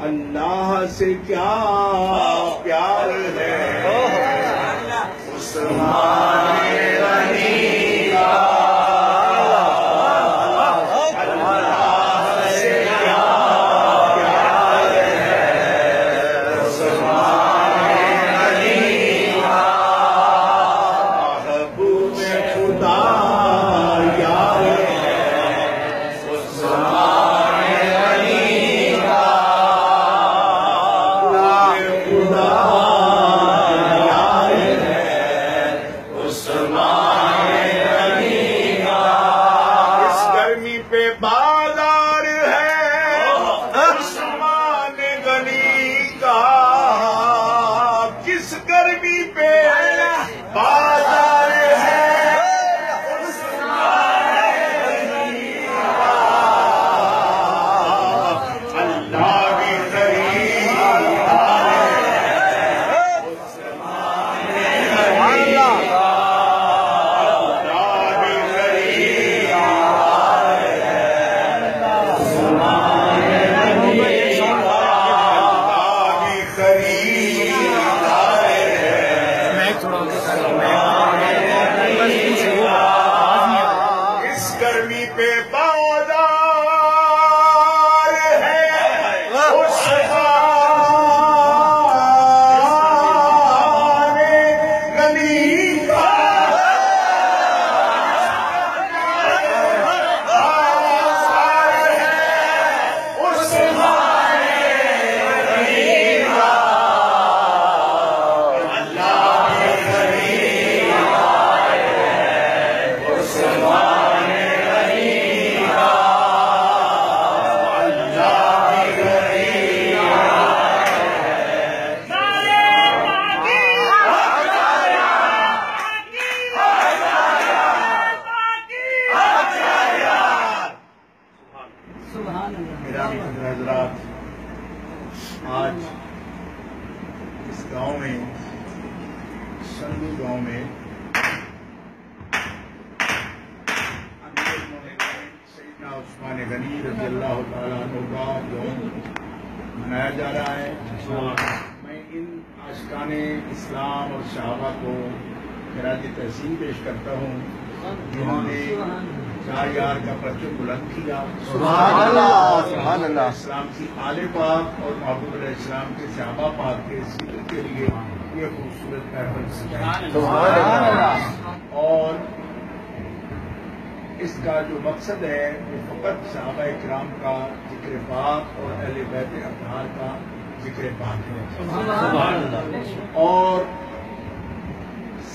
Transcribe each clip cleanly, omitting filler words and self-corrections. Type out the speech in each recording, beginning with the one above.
اللہ سے کیا پیار ہے عثمان غنی کا، اللہ سے کیا پیار ہے عثمان غنی کا، محبوب خدا یار ہے عثمان غنی کا، خدا یار ہے عثمان غنی کا، اس گرمی پہ بازار ہے عثمان غنی کا، کس گرمی پہ بازار ہے عثمان غنی کا، اللہ بھی خریدار ہے عثمان غنی کا، اللہ بھی خریدار ہے عثمان غنی کا، اللہ بھی خریدار ہے، اس گرمی پہ بازار ہے عثمان غنی کا، بازار ہے عثمان غنی کا، اللہ بھی خریدار ہے عثمان غنی کا، اللہ بھی خریدار گرامی قدر حضرات، آج اس گاؤں میں سندو گاؤں میں امیر المومنین سیدنا عثمان غنی رضی اللہ تعالیٰ عنہ کا یوم منایا جا رہا ہے۔ میں ان عاشقان اسلام اور صحابہ کو خراج تحسین پیش کرتا ہوں جنہوں نے شاہ یار کا پرچم بلند کیا، سبحان اللہ، سبحان اللہ، اسلام کی آل پاک اور محبوب علیہ السلام کے صحابہ پاک کے ذکر کے لیے یہ خوبصورت محفل سجائی، سبحان اللہ، اور اس کا جو مقصد ہے وہ فقط صحابہ کرام کا ذکر پاک اور اہل بیت اطہار کا ذکر پاک ہے، سبحان اللہ، اور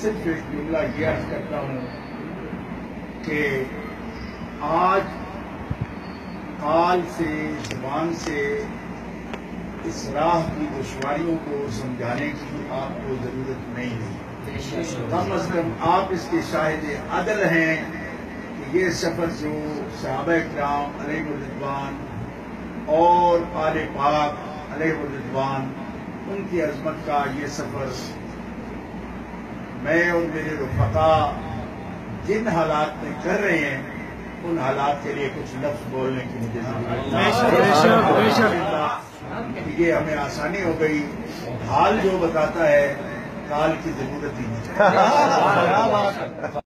صرف ایک جملہ یہ عرض کرتا ہوں کہ آج قال سے زبان سے اس راہ کی دشواریوں کو سمجھانے کی آپ کو ضرورت نہیں ہے، کم از کم آپ اس کے شاہد عدل ہیں کہ یہ سفر جو صحابہ کرام علیہ الرضوان اور آل پاک علیہ الرضوان ان کی عظمت کا یہ سفر میں اور میرے رفقا جن حالات میں کر رہے ہیں ان حالات کے لیے کچھ لفظ بولنے کی مجھے ضرورت ہے، یہ ہمیں آسانی ہو گئی، حال جو بتاتا ہے کال کی ضرورت ہی نہیں ہے۔